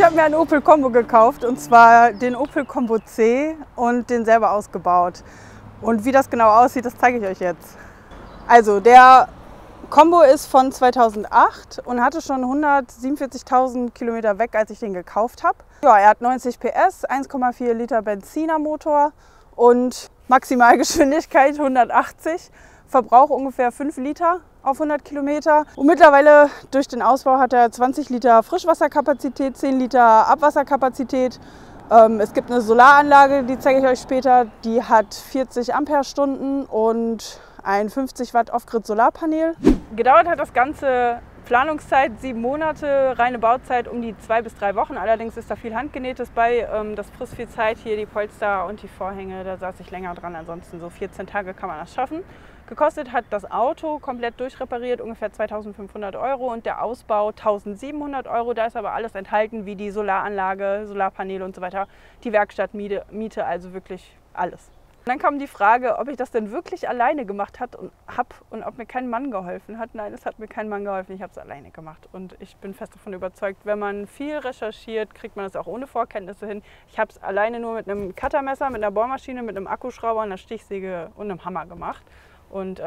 Ich habe mir einen Opel Combo gekauft, und zwar den Opel Combo C und den selber ausgebaut. Und wie das genau aussieht, das zeige ich euch jetzt. Also der Combo ist von 2008 und hatte schon 147.000 Kilometer weg, als ich den gekauft habe. Ja, er hat 90 PS, 1,4 Liter Benzinermotor und Maximalgeschwindigkeit 180. Verbrauch ungefähr 5 Liter auf 100 Kilometer. Und mittlerweile durch den Ausbau hat er 20 Liter Frischwasserkapazität, 10 Liter Abwasserkapazität. Es gibt eine Solaranlage, die zeige ich euch später, die hat 40 Ampere-Stunden und ein 50 Watt Off-Grid-Solarpanel. Gedauert hat das Ganze Planungszeit 7 Monate, reine Bauzeit um die 2 bis 3 Wochen. Allerdings ist da viel Handgenähtes bei. Das frisst viel Zeit, hier die Polster und die Vorhänge, da saß ich länger dran. Ansonsten so 14 Tage kann man das schaffen. Gekostet hat das Auto komplett durchrepariert ungefähr 2.500 € und der Ausbau 1.700 €. Da ist aber alles enthalten, wie die Solaranlage, Solarpaneele und so weiter, die Werkstattmiete, also wirklich alles. Und dann kam die Frage, ob ich das denn wirklich alleine gemacht habe und ob mir kein Mann geholfen hat. Nein, es hat mir kein Mann geholfen, ich habe es alleine gemacht. Und ich bin fest davon überzeugt, wenn man viel recherchiert, kriegt man das auch ohne Vorkenntnisse hin. Ich habe es alleine nur mit einem Cuttermesser, mit einer Bohrmaschine, mit einem Akkuschrauber, einer Stichsäge und einem Hammer gemacht. Und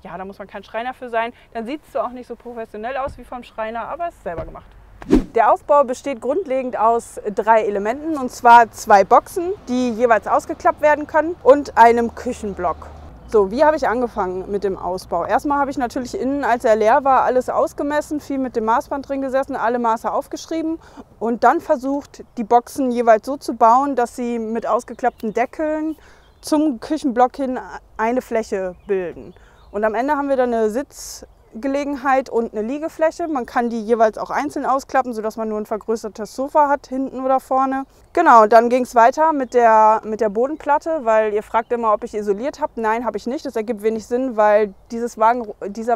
ja, da muss man kein Schreiner für sein. Dann sieht es zwar auch nicht so professionell aus wie vom Schreiner, aber es ist selber gemacht. Der Aufbau besteht grundlegend aus 3 Elementen, und zwar 2 Boxen, die jeweils ausgeklappt werden können, und einem Küchenblock. So, wie habe ich angefangen mit dem Ausbau? Erstmal habe ich natürlich innen, als er leer war, alles ausgemessen, viel mit dem Maßband drin gesessen, alle Maße aufgeschrieben und dann versucht, die Boxen jeweils so zu bauen, dass sie mit ausgeklappten Deckeln zum Küchenblock hin eine Fläche bilden. Und am Ende haben wir dann eine Sitzgelegenheit und eine Liegefläche. Man kann die jeweils auch einzeln ausklappen, sodass man nur ein vergrößertes Sofa hat, hinten oder vorne. Genau, dann ging es weiter mit der Bodenplatte, weil ihr fragt immer, ob ich isoliert habe. Nein, habe ich nicht. Das ergibt wenig Sinn, weil dieser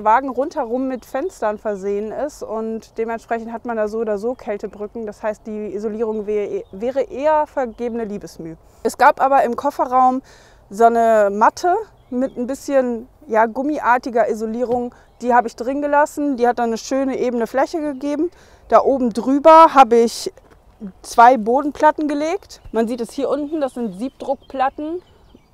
Wagen rundherum mit Fenstern versehen ist und dementsprechend hat man da so oder so Kältebrücken. Das heißt, die Isolierung wäre eher vergebene Liebesmüh. Es gab aber im Kofferraum so eine Matte mit ein bisschen gummiartiger Isolierung. Die habe ich drin gelassen. Die hat dann eine schöne ebene Fläche gegeben. Da oben drüber habe ich 2 Bodenplatten gelegt. Man sieht es hier unten, das sind Siebdruckplatten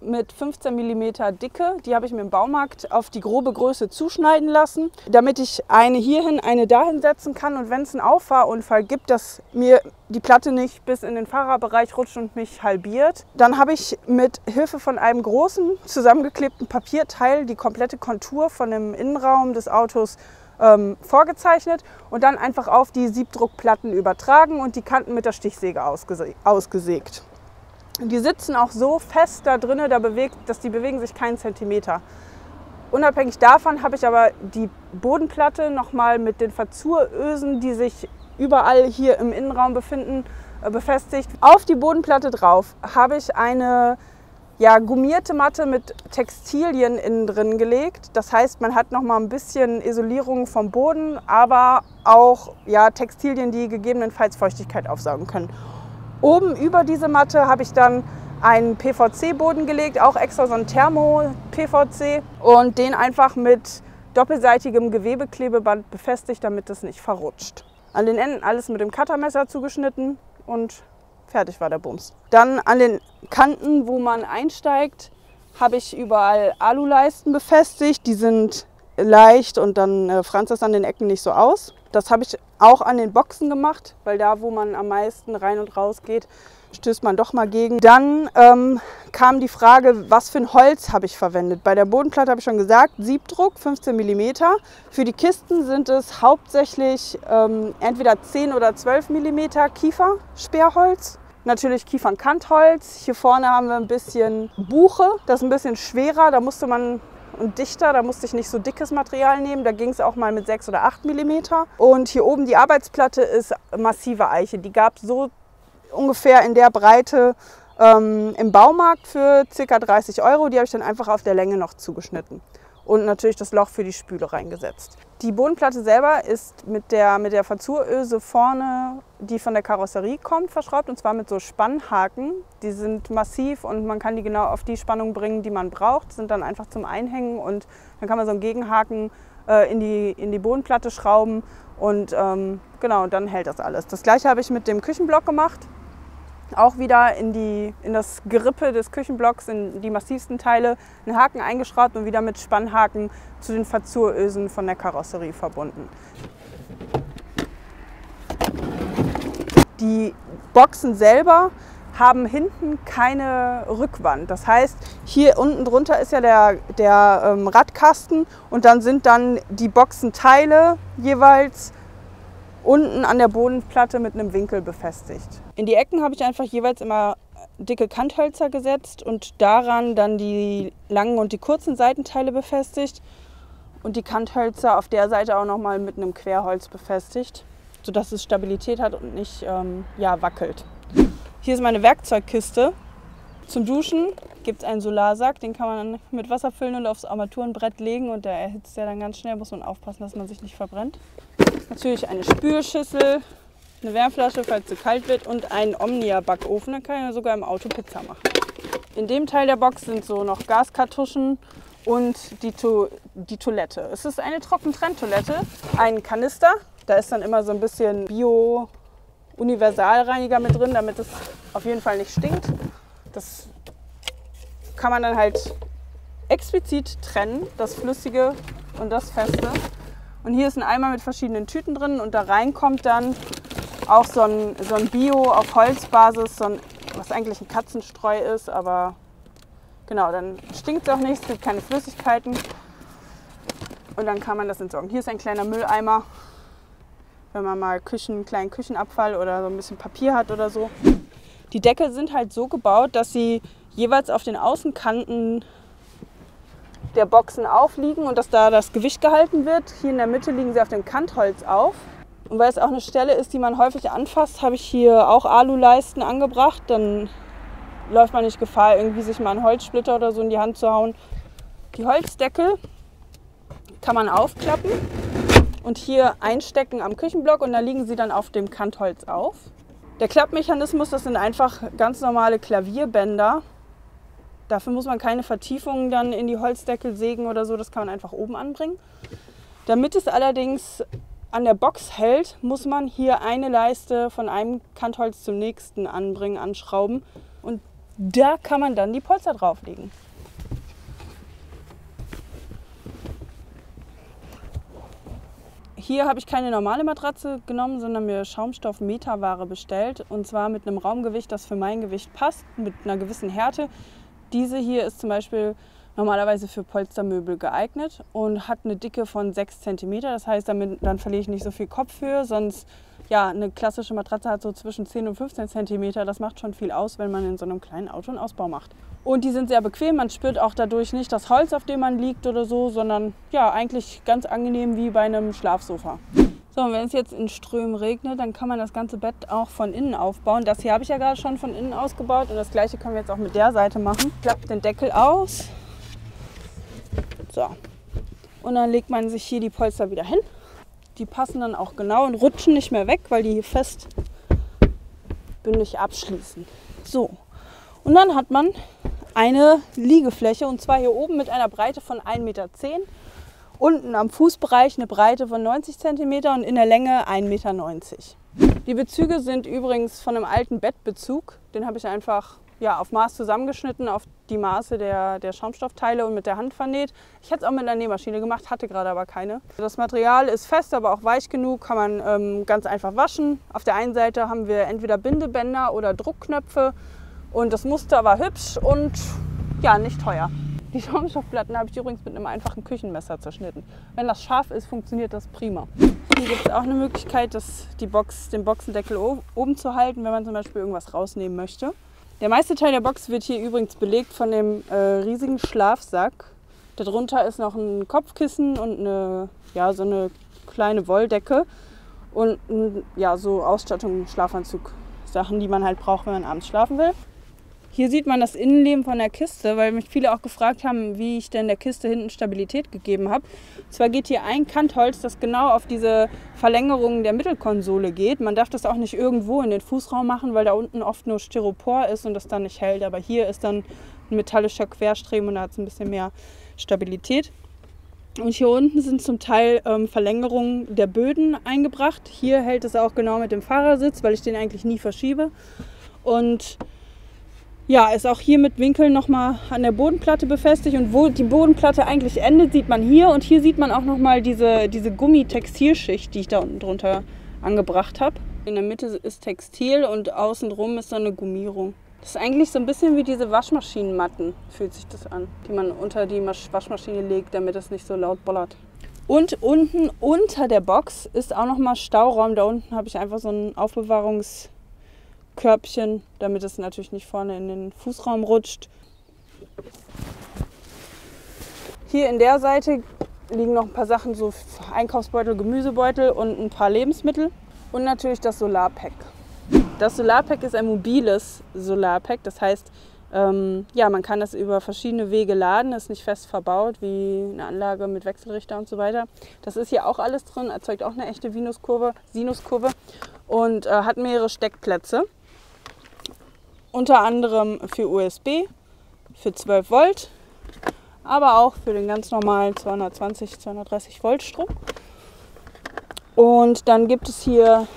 mit 15 mm Dicke. Die habe ich mir im Baumarkt auf die grobe Größe zuschneiden lassen, damit ich eine hierhin, eine dahin setzen kann. Und wenn es einen Auffahrunfall gibt, dass mir die Platte nicht bis in den Fahrerbereich rutscht und mich halbiert, dann habe ich mit Hilfe von einem großen zusammengeklebten Papierteil die komplette Kontur von dem Innenraum des Autos vorgezeichnet und dann einfach auf die Siebdruckplatten übertragen und die Kanten mit der Stichsäge ausgesägt. Die sitzen auch so fest da drinnen, dass die bewegen sich keinen Zentimeter. Unabhängig davon habe ich aber die Bodenplatte nochmal mit den Verzurösen, die sich überall hier im Innenraum befinden, befestigt. Auf die Bodenplatte drauf habe ich eine gummierte Matte mit Textilien innen drin gelegt. Das heißt, man hat noch mal ein bisschen Isolierung vom Boden, aber auch Textilien, die gegebenenfalls Feuchtigkeit aufsaugen können. Oben über diese Matte habe ich dann einen PVC-Boden gelegt, auch extra so ein Thermo-PVC und den einfach mit doppelseitigem Gewebeklebeband befestigt, damit es nicht verrutscht. An den Enden alles mit dem Cuttermesser zugeschnitten und fertig war der Bums. Dann an den Kanten, wo man einsteigt, habe ich überall Aluleisten befestigt. Die sind leicht und dann franzt das an den Ecken nicht so aus. Das habe ich auch an den Boxen gemacht, weil da, wo man am meisten rein und raus geht, stößt man doch mal gegen. Dann kam die Frage, was für ein Holz habe ich verwendet. Bei der Bodenplatte habe ich schon gesagt, Siebdruck, 15 mm. Für die Kisten sind es hauptsächlich entweder 10 oder 12 mm Kiefersperrholz. Natürlich Kiefernkantholz. Hier vorne haben wir ein bisschen Buche, das ist ein bisschen schwerer, und dichter, da musste ich nicht so dickes Material nehmen, da ging es auch mal mit 6 oder 8 mm. Und hier oben die Arbeitsplatte ist massive Eiche, die gab es so ungefähr in der Breite im Baumarkt für ca. 30 €. Die habe ich dann einfach auf der Länge noch zugeschnitten. Und natürlich das Loch für die Spüle reingesetzt. Die Bodenplatte selber ist mit der Verzuröse vorne, die von der Karosserie kommt, verschraubt, und zwar mit so Spannhaken. Die sind massiv und man kann die genau auf die Spannung bringen, die man braucht. Die sind dann einfach zum Einhängen und dann kann man so einen Gegenhaken in die Bodenplatte schrauben und genau, und dann hält das alles. Das gleiche habe ich mit dem Küchenblock gemacht. Auch wieder in das Gerippe des Küchenblocks, in die massivsten Teile, einen Haken eingeschraubt und wieder mit Spannhaken zu den Verzurösen von der Karosserie verbunden. Die Boxen selber haben hinten keine Rückwand. Das heißt, hier unten drunter ist ja der Radkasten und dann sind dann die Boxenteile jeweils unten an der Bodenplatte mit einem Winkel befestigt. In die Ecken habe ich einfach jeweils immer dicke Kanthölzer gesetzt und daran dann die langen und die kurzen Seitenteile befestigt und die Kanthölzer auf der Seite auch nochmal mit einem Querholz befestigt, sodass es Stabilität hat und nicht wackelt. Hier ist meine Werkzeugkiste. Zum Duschen gibt es einen Solarsack, den kann man mit Wasser füllen und aufs Armaturenbrett legen und der erhitzt ja dann ganz schnell, muss man aufpassen, dass man sich nicht verbrennt. Natürlich eine Spülschüssel, eine Wärmflasche, falls es kalt wird und einen Omnia-Backofen, dann kann ich sogar im Auto Pizza machen. In dem Teil der Box sind so noch Gaskartuschen und die Toilette. Es ist eine Trockentrenntoilette, ein Kanister, da ist dann immer so ein bisschen Bio-Universalreiniger mit drin, damit es auf jeden Fall nicht stinkt. Das kann man dann halt explizit trennen, das Flüssige und das Feste. Und hier ist ein Eimer mit verschiedenen Tüten drin und da rein kommt dann auch so ein Bio auf Holzbasis, was eigentlich ein Katzenstreu ist, aber genau, dann stinkt es auch nicht, es gibt keine Flüssigkeiten und dann kann man das entsorgen. Hier ist ein kleiner Mülleimer, wenn man mal kleinen Küchenabfall oder so ein bisschen Papier hat oder so. Die Deckel sind halt so gebaut, dass sie jeweils auf den Außenkanten der Boxen aufliegen und dass da das Gewicht gehalten wird. Hier in der Mitte liegen sie auf dem Kantholz auf. Und weil es auch eine Stelle ist, die man häufig anfasst, habe ich hier auch Aluleisten angebracht. Dann läuft man nicht Gefahr, irgendwie sich mal einen Holzsplitter oder so in die Hand zu hauen. Die Holzdeckel kann man aufklappen und hier einstecken am Küchenblock und da liegen sie dann auf dem Kantholz auf. Der Klappmechanismus, das sind einfach ganz normale Klavierbänder. Dafür muss man keine Vertiefungen dann in die Holzdeckel sägen oder so, das kann man einfach oben anbringen. Damit es allerdings an der Box hält, muss man hier eine Leiste von einem Kantholz zum nächsten anbringen, anschrauben und da kann man dann die Polster drauflegen. Hier habe ich keine normale Matratze genommen, sondern mir Schaumstoff-Metaware bestellt und zwar mit einem Raumgewicht, das für mein Gewicht passt, mit einer gewissen Härte. Diese hier ist zum Beispiel normalerweise für Polstermöbel geeignet und hat eine Dicke von 6 cm. Das heißt, dann verliere ich nicht so viel Kopfhöhe, sonst ja, eine klassische Matratze hat so zwischen 10 und 15 cm. Das macht schon viel aus, wenn man in so einem kleinen Auto einen Ausbau macht. Und die sind sehr bequem, man spürt auch dadurch nicht das Holz, auf dem man liegt oder so, sondern ja, eigentlich ganz angenehm wie bei einem Schlafsofa. So, und wenn es jetzt in Strömen regnet, dann kann man das ganze Bett auch von innen aufbauen. Das hier habe ich ja gerade schon von innen ausgebaut und das gleiche können wir jetzt auch mit der Seite machen. Klappt den Deckel aus. So. Und dann legt man sich hier die Polster wieder hin. Die passen dann auch genau und rutschen nicht mehr weg, weil die hier fest bündig abschließen. So. Und dann hat man eine Liegefläche und zwar hier oben mit einer Breite von 1,10 Meter. Unten am Fußbereich eine Breite von 90 cm und in der Länge 1,90 Meter. Die Bezüge sind übrigens von einem alten Bettbezug. Den habe ich einfach auf Maß zusammengeschnitten, auf die Maße der Schaumstoffteile und mit der Hand vernäht. Ich hätte es auch mit einer Nähmaschine gemacht, hatte gerade aber keine. Das Material ist fest, aber auch weich genug, kann man ganz einfach waschen. Auf der einen Seite haben wir entweder Bindebänder oder Druckknöpfe und das Muster war hübsch und ja, nicht teuer. Die Schaumstoffplatten habe ich übrigens mit einem einfachen Küchenmesser zerschnitten. Wenn das scharf ist, funktioniert das prima. Hier gibt es auch eine Möglichkeit, den Boxendeckel oben zu halten, wenn man zum Beispiel irgendwas rausnehmen möchte. Der meiste Teil der Box wird hier übrigens belegt von dem riesigen Schlafsack. Darunter ist noch ein Kopfkissen und so eine kleine Wolldecke und so Ausstattung, Schlafanzug, Sachen, die man halt braucht, wenn man abends schlafen will. Hier sieht man das Innenleben von der Kiste, weil mich viele auch gefragt haben, wie ich denn der Kiste hinten Stabilität gegeben habe. Und zwar geht hier ein Kantholz, das genau auf diese Verlängerung der Mittelkonsole geht. Man darf das auch nicht irgendwo in den Fußraum machen, weil da unten oft nur Styropor ist und das dann nicht hält. Aber hier ist dann ein metallischer Querstreben und da hat es ein bisschen mehr Stabilität. Und hier unten sind zum Teil Verlängerungen der Böden eingebracht. Hier hält es auch genau mit dem Fahrersitz, weil ich den eigentlich nie verschiebe. Und ja, ist auch hier mit Winkeln nochmal an der Bodenplatte befestigt. Und wo die Bodenplatte eigentlich endet, sieht man hier. Und hier sieht man auch nochmal diese Gummitextilschicht, die ich da unten drunter angebracht habe. In der Mitte ist Textil und außenrum ist dann eine Gummierung. Das ist eigentlich so ein bisschen wie diese Waschmaschinenmatten, fühlt sich das an, die man unter die Waschmaschine legt, damit es nicht so laut bollert. Und unten unter der Box ist auch nochmal Stauraum. Da unten habe ich einfach so ein Aufbewahrungskörbchen, damit es natürlich nicht vorne in den Fußraum rutscht. Hier in der Seite liegen noch ein paar Sachen, so Einkaufsbeutel, Gemüsebeutel und ein paar Lebensmittel. Und natürlich das Solarpack. Das Solarpack ist ein mobiles Solarpack, das heißt, ja, man kann das über verschiedene Wege laden, ist nicht fest verbaut wie eine Anlage mit Wechselrichter und so weiter. Das ist hier auch alles drin, erzeugt auch eine echte Sinuskurve und hat mehrere Steckplätze. Unter anderem für USB, für 12 Volt, aber auch für den ganz normalen 220, 230 Volt Strom. Und dann gibt es hier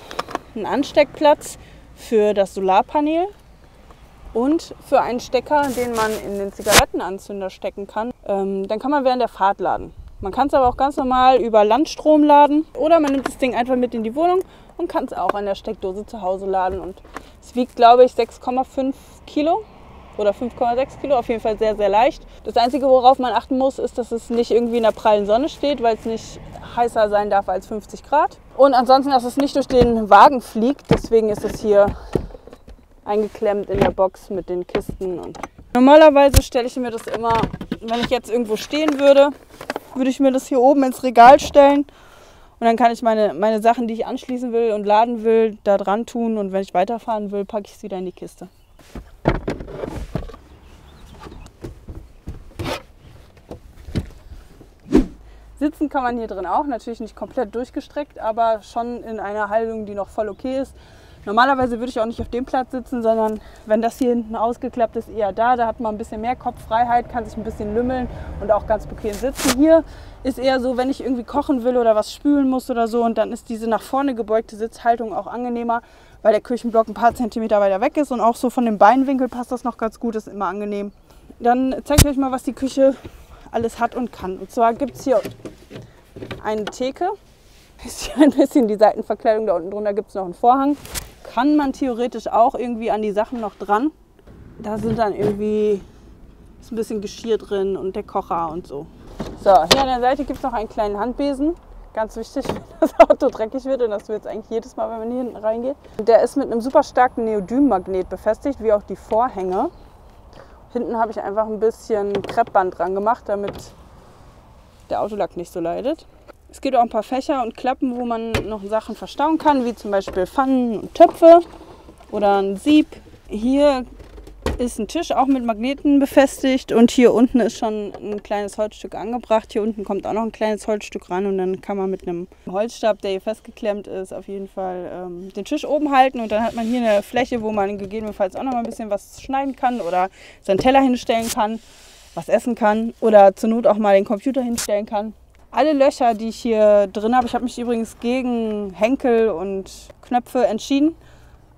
einen Ansteckplatz für das Solarpanel und für einen Stecker, den man in den Zigarettenanzünder stecken kann. Dann kann man während der Fahrt laden. Man kann es aber auch ganz normal über Landstrom laden oder man nimmt das Ding einfach mit in die Wohnung und kann es auch an der Steckdose zu Hause laden. Und es wiegt, glaube ich, 6,5 Kilo oder 5,6 Kilo, auf jeden Fall sehr, sehr leicht. Das Einzige, worauf man achten muss, ist, dass es nicht irgendwie in der prallen Sonne steht, weil es nicht heißer sein darf als 50 Grad. Und ansonsten, dass es nicht durch den Wagen fliegt, deswegen ist es hier eingeklemmt in der Box mit den Kisten. Und normalerweise stelle ich mir das immer, wenn ich jetzt irgendwo stehen würde, würde ich mir das hier oben ins Regal stellen. Und dann kann ich meine Sachen, die ich anschließen will und laden will, da dran tun. Und wenn ich weiterfahren will, packe ich es wieder in die Kiste. Sitzen kann man hier drin auch, natürlich nicht komplett durchgestreckt, aber schon in einer Haltung, die noch voll okay ist. Normalerweise würde ich auch nicht auf dem Platz sitzen, sondern wenn das hier hinten ausgeklappt ist, eher da. Da hat man ein bisschen mehr Kopffreiheit, kann sich ein bisschen lümmeln und auch ganz bequem sitzen. Hier ist eher so, wenn ich irgendwie kochen will oder was spülen muss oder so, und dann ist diese nach vorne gebeugte Sitzhaltung auch angenehmer, weil der Küchenblock ein paar Zentimeter weiter weg ist und auch so von dem Beinwinkel passt das noch ganz gut, ist immer angenehm. Dann zeige ich euch mal, was die Küche alles hat und kann. Und zwar gibt es hier eine Theke, ist hier ein bisschen die Seitenverkleidung, da unten drunter gibt es noch einen Vorhang. Kann man theoretisch auch irgendwie an die Sachen noch dran. Da sind dann irgendwie, ist ein bisschen Geschirr drin und der Kocher und so. So, hier an der Seite gibt es noch einen kleinen Handbesen. Ganz wichtig, wenn das Auto dreckig wird, und das wird es eigentlich jedes Mal, wenn man hier hinten reingeht. Der ist mit einem super starken Neodymmagnet befestigt, wie auch die Vorhänge. Hinten habe ich einfach ein bisschen Kreppband dran gemacht, damit der Autolack nicht so leidet. Es gibt auch ein paar Fächer und Klappen, wo man noch Sachen verstauen kann, wie zum Beispiel Pfannen und Töpfe oder ein Sieb. Hier ist ein Tisch auch mit Magneten befestigt und hier unten ist schon ein kleines Holzstück angebracht. Hier unten kommt auch noch ein kleines Holzstück ran und dann kann man mit einem Holzstab, der hier festgeklemmt ist, auf jeden Fall den Tisch oben halten, und dann hat man hier eine Fläche, wo man gegebenenfalls auch noch mal ein bisschen was schneiden kann oder seinen Teller hinstellen kann, was essen kann oder zur Not auch mal den Computer hinstellen kann. Alle Löcher, die ich hier drin habe, ich habe mich übrigens gegen Henkel und Knöpfe entschieden.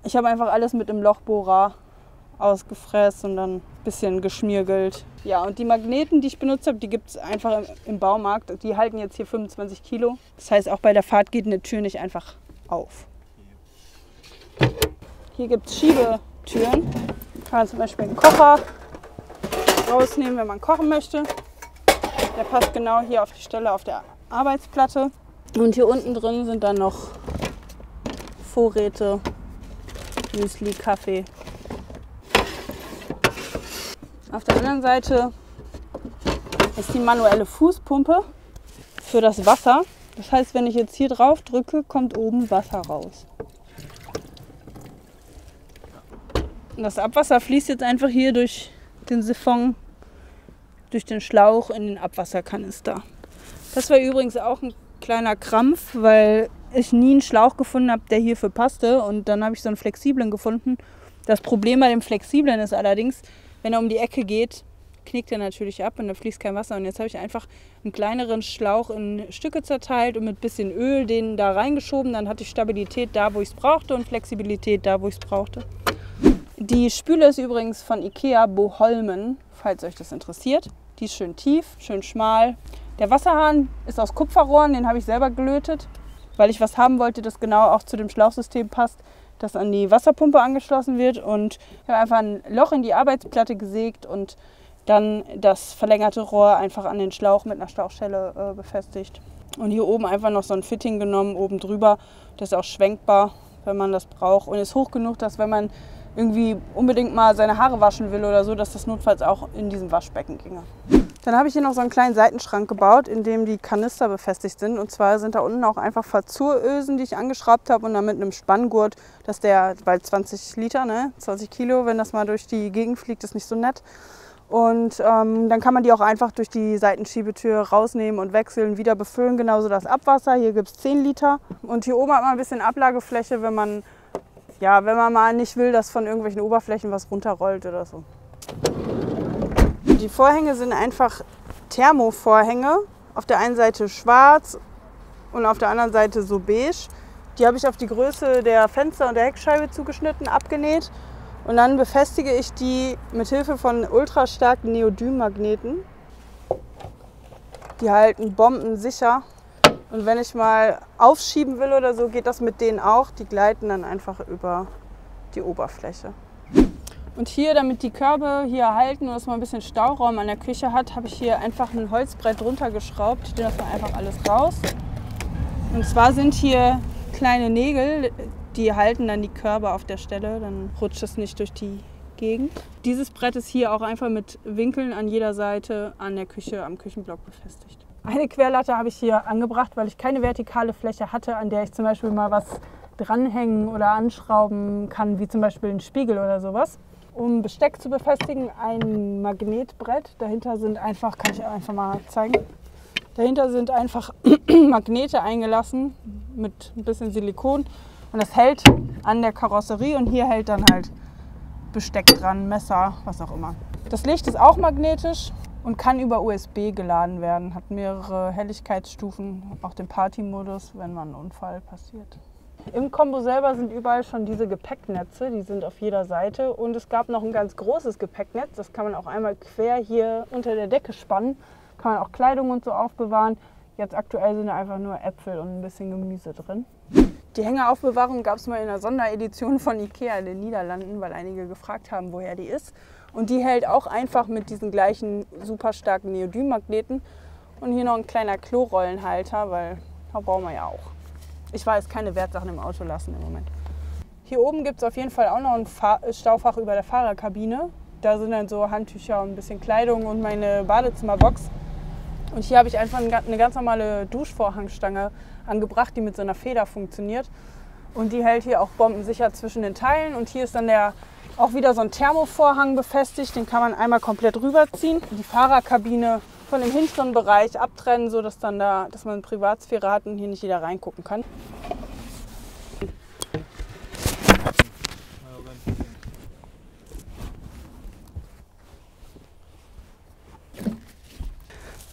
Ich habe einfach alles mit einem Lochbohrer ausgefräst und dann ein bisschen geschmiergelt. Ja, und die Magneten, die ich benutzt habe, die gibt es einfach im Baumarkt. Die halten jetzt hier 25 Kilo. Das heißt, auch bei der Fahrt geht eine Tür nicht einfach auf. Hier gibt es Schiebetüren. Kann man zum Beispiel einen Kocher rausnehmen, wenn man kochen möchte. Der passt genau hier auf die Stelle auf der Arbeitsplatte. Und hier unten drin sind dann noch Vorräte, Müsli, Kaffee. Auf der anderen Seite ist die manuelle Fußpumpe für das Wasser. Das heißt, wenn ich jetzt hier drauf drücke, kommt oben Wasser raus. Und das Abwasser fließt jetzt einfach hier durch den Siphon, durch den Schlauch in den Abwasserkanister. Das war übrigens auch ein kleiner Krampf, weil ich nie einen Schlauch gefunden habe, der hierfür passte. Und dann habe ich so einen flexiblen gefunden. Das Problem bei dem flexiblen ist allerdings, wenn er um die Ecke geht, knickt er natürlich ab und da fließt kein Wasser. Und jetzt habe ich einfach einen kleineren Schlauch in Stücke zerteilt und mit ein bisschen Öl den da reingeschoben. Dann hatte ich Stabilität da, wo ich es brauchte und Flexibilität da, wo ich es brauchte. Die Spüle ist übrigens von Ikea Boholmen, falls euch das interessiert. Die ist schön tief, schön schmal. Der Wasserhahn ist aus Kupferrohren, den habe ich selber gelötet, weil ich was haben wollte, das genau auch zu dem Schlauchsystem passt, das an die Wasserpumpe angeschlossen wird. Und ich habe einfach ein Loch in die Arbeitsplatte gesägt und dann das verlängerte Rohr einfach an den Schlauch mit einer Schlauchstelle befestigt. Und hier oben einfach noch so ein Fitting genommen, oben drüber. Das ist auch schwenkbar, wenn man das braucht. Und ist hoch genug, dass wenn man irgendwie unbedingt mal seine Haare waschen will oder so, dass das notfalls auch in diesem Waschbecken ginge. Dann habe ich hier noch so einen kleinen Seitenschrank gebaut, in dem die Kanister befestigt sind. Und zwar sind da unten auch einfach Verzurösen, die ich angeschraubt habe und dann mit einem Spanngurt, dass der, weil 20 Liter, ne, 20 Kilo, wenn das mal durch die Gegend fliegt, ist nicht so nett. Und dann kann man die auch einfach durch die Seitenschiebetür rausnehmen und wechseln, wieder befüllen. Genauso das Abwasser, hier gibt es 10 Liter. Und hier oben hat man ein bisschen Ablagefläche, wenn man mal nicht will, dass von irgendwelchen Oberflächen was runterrollt oder so. Die Vorhänge sind einfach Thermovorhänge. Auf der einen Seite schwarz und auf der anderen Seite so beige. Die habe ich auf die Größe der Fenster und der Heckscheibe zugeschnitten, abgenäht. Und dann befestige ich die mit Hilfe von ultrastarken Neodym-Magneten. Die halten bombensicher. Und wenn ich mal aufschieben will oder so, geht das mit denen auch. Die gleiten dann einfach über die Oberfläche. Und hier, damit die Körbe hier halten und dass man ein bisschen Stauraum an der Küche hat, habe ich hier einfach ein Holzbrett drunter geschraubt. Da lässt man einfach alles raus. Und zwar sind hier kleine Nägel, die halten dann die Körbe auf der Stelle, dann rutscht es nicht durch die Gegend. Dieses Brett ist hier auch einfach mit Winkeln an jeder Seite an der Küche, am Küchenblock befestigt. Eine Querlatte habe ich hier angebracht, weil ich keine vertikale Fläche hatte, an der ich zum Beispiel mal was dranhängen oder anschrauben kann, wie zum Beispiel einen Spiegel oder sowas. Um Besteck zu befestigen, ein Magnetbrett. Dahinter sind einfach, kann ich einfach mal zeigen, dahinter sind einfach Magnete eingelassen mit ein bisschen Silikon. Und das hält an der Karosserie und hier hält dann halt Besteck dran, Messer, was auch immer. Das Licht ist auch magnetisch und kann über USB geladen werden. Hat mehrere Helligkeitsstufen, auch den Party-Modus, wenn mal ein Unfall passiert. Im Combo selber sind überall schon diese Gepäcknetze, die sind auf jeder Seite. Und es gab noch ein ganz großes Gepäcknetz, das kann man auch einmal quer hier unter der Decke spannen. Kann man auch Kleidung und so aufbewahren. Jetzt aktuell sind da einfach nur Äpfel und ein bisschen Gemüse drin. Die Hängeraufbewahrung gab es mal in einer Sonderedition von Ikea in den Niederlanden, weil einige gefragt haben, woher die ist. Und die hält auch einfach mit diesen gleichen super starken Neodym-Magneten. Und hier noch ein kleiner Klorollenhalter, weil da brauchen wir ja auch. Ich weiß, keine Wertsachen im Auto lassen im Moment. Hier oben gibt es auf jeden Fall auch noch ein Staufach über der Fahrerkabine. Da sind dann so Handtücher und ein bisschen Kleidung und meine Badezimmerbox. Und hier habe ich einfach eine ganz normale Duschvorhangstange angebracht, die mit so einer Feder funktioniert. Und die hält hier auch bombensicher zwischen den Teilen. Und hier ist dann auch wieder so ein Thermovorhang befestigt. Den kann man einmal komplett rüberziehen. Die Fahrerkabine von dem hinteren Bereich abtrennen, sodass dass man Privatsphäre hat und hier nicht jeder reingucken kann.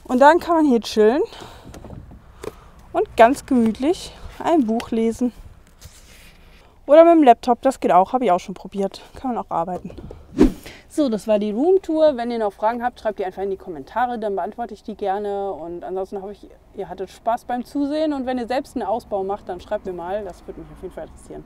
Und dann kann man hier chillen und ganz gemütlich ein Buch lesen. Oder mit dem Laptop, das geht auch, habe ich auch schon probiert. Kann man auch arbeiten. So, das war die Roomtour. Wenn ihr noch Fragen habt, schreibt die einfach in die Kommentare, dann beantworte ich die gerne. Und ansonsten hoffe ich, ihr hattet Spaß beim Zusehen. Und wenn ihr selbst einen Ausbau macht, dann schreibt mir mal, das würde mich auf jeden Fall interessieren.